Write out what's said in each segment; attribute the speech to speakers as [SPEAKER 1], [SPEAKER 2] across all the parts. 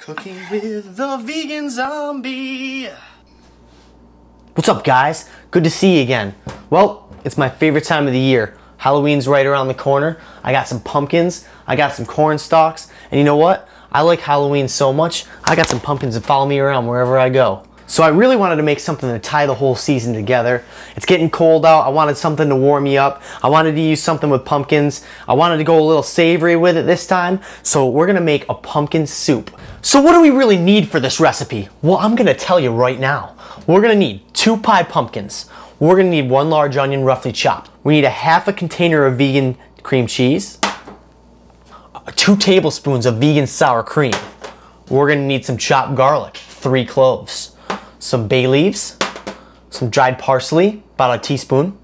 [SPEAKER 1] Cooking with the vegan zombie.
[SPEAKER 2] What's up, guys? Good to see you again. Well, it's my favorite time of the year. Halloween's right around the corner. I got some pumpkins, I got some corn stalks, and you know what? I like Halloween so much, I got some pumpkins that follow me around wherever I go. So I really wanted to make something to tie the whole season together. It's getting cold out. I wanted something to warm me up. I wanted to use something with pumpkins. I wanted to go a little savory with it this time. So we're gonna make a pumpkin soup. So what do we really need for this recipe? Well, I'm gonna tell you right now. We're gonna need 2 pie pumpkins. We're gonna need 1 large onion roughly chopped. We need a half a container of vegan cream cheese. 2 tablespoons of vegan sour cream. We're gonna need some chopped garlic, 3 cloves. Some bay leaves, some dried parsley, about a teaspoon,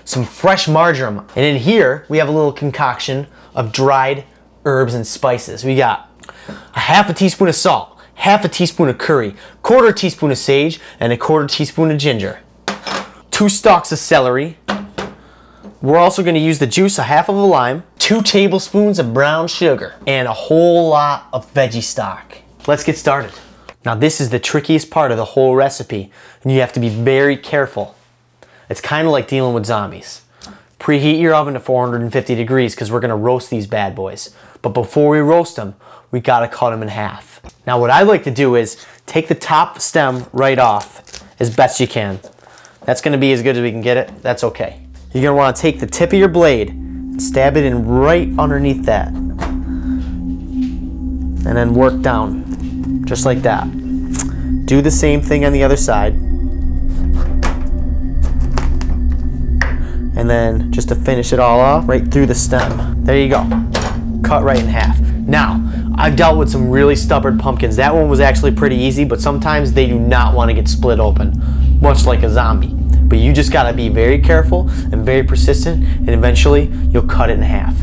[SPEAKER 2] some fresh marjoram, and in here we have a little concoction of dried herbs and spices. We got a half a teaspoon of salt, half a teaspoon of curry, 1/4 teaspoon of sage, and a 1/4 teaspoon of ginger. 2 stalks of celery. We're also going to use the juice, a half of a lime, 2 tablespoons of brown sugar, and a whole lot of veggie stock. Let's get started. Now this is the trickiest part of the whole recipe, and you have to be very careful. It's kind of like dealing with zombies. Preheat your oven to 450 degrees because we're gonna roast these bad boys. But before we roast them, we gotta cut them in half. Now what I like to do is take the top stem right off as best you can. That's gonna be as good as we can get it, that's okay. You're gonna wanna take the tip of your blade and stab it in right underneath that. And then work down. Just like that. Do the same thing on the other side. And then just to finish it all off, right through the stem. There you go. Cut right in half. Now, I've dealt with some really stubborn pumpkins. That one was actually pretty easy, but sometimes they do not want to get split open, much like a zombie. But you just gotta be very careful and very persistent, and eventually you'll cut it in half.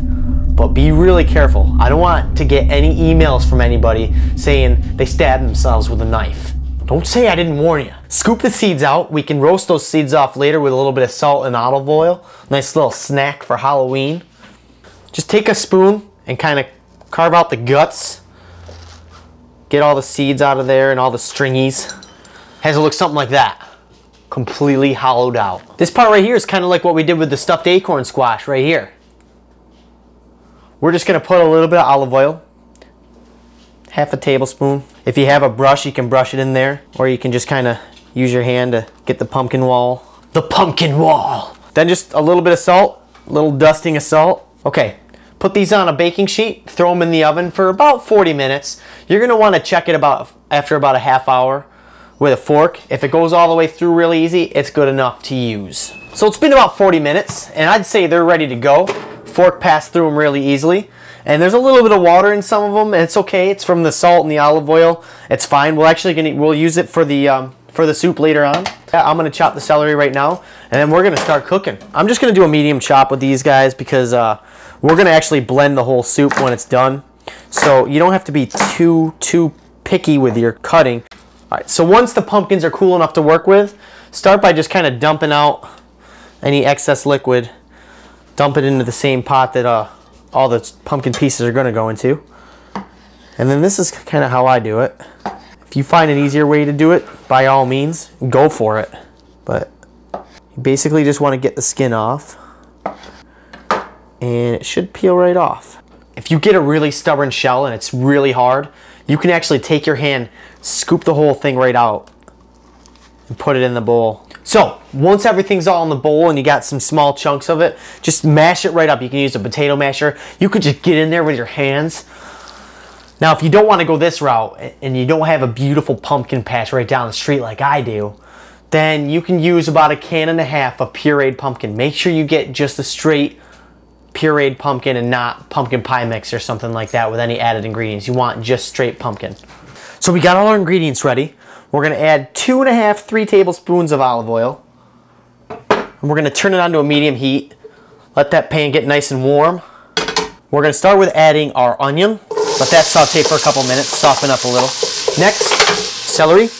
[SPEAKER 2] But be really careful. I don't want to get any emails from anybody saying they stabbed themselves with a knife. Don't say I didn't warn you. Scoop the seeds out. We can roast those seeds off later with a little bit of salt and olive oil. Nice little snack for Halloween. Just take a spoon and kind of carve out the guts. Get all the seeds out of there and all the stringies. Has to look something like that. Completely hollowed out. This part right here is kind of like what we did with the stuffed acorn squash right here. We're just gonna put a little bit of olive oil, half a tablespoon. If you have a brush, you can brush it in there, or you can just kind of use your hand to get the pumpkin wall. The pumpkin wall! Then just a little bit of salt, a little dusting of salt. Okay, put these on a baking sheet, throw them in the oven for about 40 minutes. You're gonna wanna check it after about a half hour with a fork. If it goes all the way through really easy, it's good enough to use. So it's been about 40 minutes, and I'd say they're ready to go. Fork passed through them really easily, and there's a little bit of water in some of them, and it's okay. It's from the salt and the olive oil. It's fine. We'll use it for the soup later on. I'm gonna chop the celery right now, and then we're gonna start cooking. I'm just gonna do a medium chop with these guys because we're gonna actually blend the whole soup when it's done. So you don't have to be too picky with your cutting. All right. So once the pumpkins are cool enough to work with, start by just kind of dumping out any excess liquid. Dump it into the same pot that all the pumpkin pieces are going to go into. And then this is kind of how I do it. If you find an easier way to do it, by all means, go for it. But you basically just want to get the skin off. And it should peel right off. If you get a really stubborn shell and it's really hard, you can actually take your hand, scoop the whole thing right out, and put it in the bowl. So, once everything's all in the bowl and you got some small chunks of it, just mash it right up. You can use a potato masher. You could just get in there with your hands. Now, if you don't want to go this route and you don't have a beautiful pumpkin patch right down the street like I do, then you can use about 1.5 cans of pureed pumpkin. Make sure you get just a straight pureed pumpkin and not pumpkin pie mix or something like that with any added ingredients. You want just straight pumpkin. So we got all our ingredients ready. We're gonna add 2.5 to 3 tablespoons of olive oil. And we're gonna turn it on to a medium heat. Let that pan get nice and warm. We're gonna start with adding our onion. Let that saute for a couple minutes, soften up a little. Next, celery,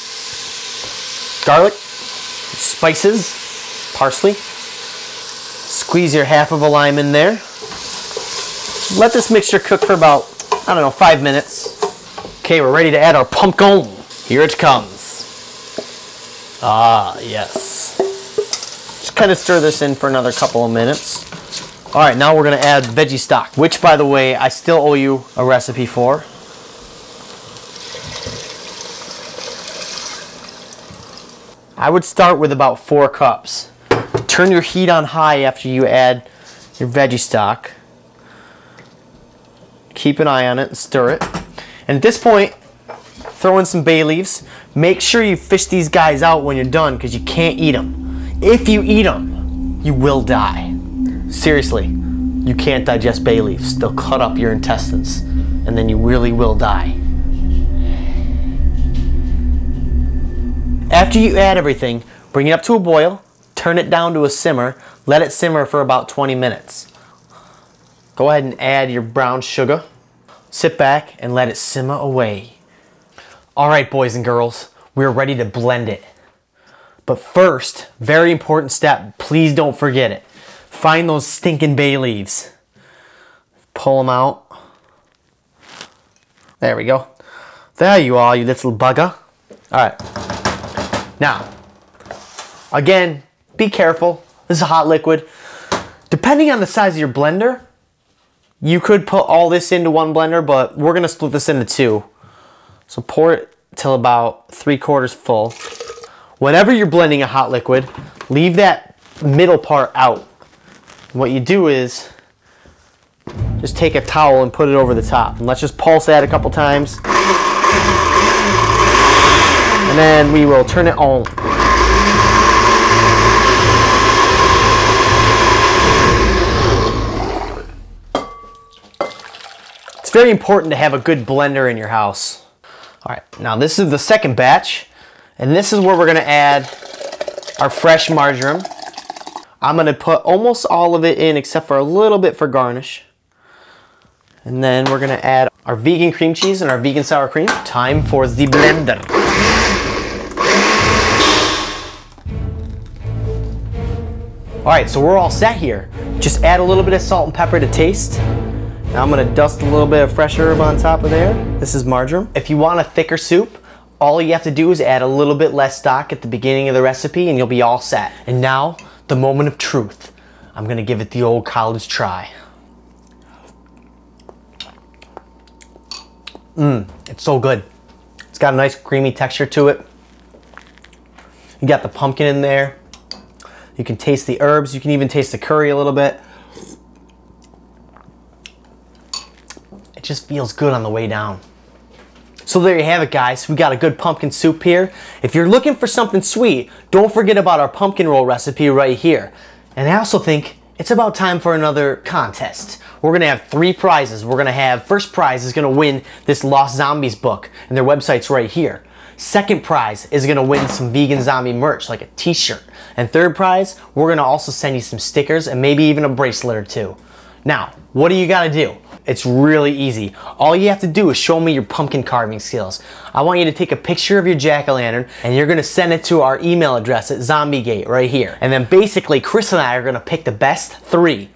[SPEAKER 2] garlic, spices, parsley. Squeeze your half of a lime in there. Let this mixture cook for about, I don't know, 5 minutes. Okay, we're ready to add our pumpkin. Here it comes. Ah, yes. Just kind of stir this in for another couple of minutes. All right, now we're gonna add veggie stock, which by the way, I still owe you a recipe for. I would start with about 4 cups. Turn your heat on high after you add your veggie stock. Keep an eye on it and stir it. And at this point, throw in some bay leaves. Make sure you fish these guys out when you're done because you can't eat them. If you eat them, you will die. Seriously, you can't digest bay leaves. They'll cut up your intestines and then you really will die. After you add everything, bring it up to a boil, turn it down to a simmer, let it simmer for about 20 minutes. Go ahead and add your brown sugar. Sit back and let it simmer away. All right, boys and girls, we're ready to blend it. But first, very important step, please don't forget it. Find those stinking bay leaves. Pull them out. There we go. There you are, you little bugger. All right. Now, again, be careful. This is a hot liquid. Depending on the size of your blender, you could put all this into one blender, but we're gonna split this into 2. So pour it till about 3/4 full. Whenever you're blending a hot liquid, leave that middle part out. What you do is just take a towel and put it over the top. And let's just pulse that a couple times. And then we will turn it on. It's very important to have a good blender in your house. All right, now this is the second batch, and this is where we're gonna add our fresh marjoram. I'm gonna put almost all of it in except for a little bit for garnish. And then we're gonna add our vegan cream cheese and our vegan sour cream. Time for the blender. All right, so we're all set here. Just add a little bit of salt and pepper to taste. Now I'm gonna dust a little bit of fresh herb on top of there. This is marjoram. If you want a thicker soup, all you have to do is add a little bit less stock at the beginning of the recipe and you'll be all set. And now, the moment of truth. I'm gonna give it the old college try. It's so good. It's got a nice creamy texture to it. You got the pumpkin in there. You can taste the herbs. You can even taste the curry a little bit. It just feels good on the way down. So there you have it, guys. We got a good pumpkin soup here. If you're looking for something sweet, don't forget about our pumpkin roll recipe right here. And I also think it's about time for another contest. We're gonna have 3 prizes. We're gonna have, first prize is gonna win this Lost Zombies book, and their website's right here. Second prize is gonna win some vegan zombie merch, like a t-shirt. And third prize, we're gonna also send you some stickers and maybe even a bracelet or 2. Now, what do you gotta do? It's really easy. All you have to do is show me your pumpkin carving skills. I want you to take a picture of your jack-o'-lantern and you're gonna send it to our email address at ZombieGate right here. And then basically, Chris and I are gonna pick the best 3.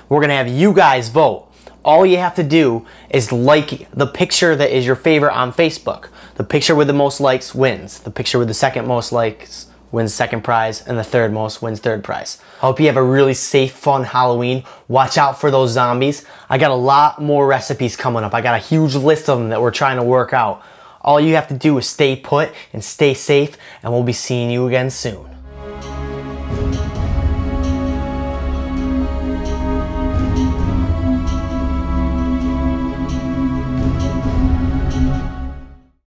[SPEAKER 2] We're gonna have you guys vote. All you have to do is like the picture that is your favorite on Facebook. The picture with the most likes wins. The picture with the second most likes wins second prize, and the third most wins third prize. I hope you have a really safe, fun Halloween. Watch out for those zombies. I got a lot more recipes coming up. I got a huge list of them that we're trying to work out. All you have to do is stay put and stay safe, and we'll be seeing you again soon.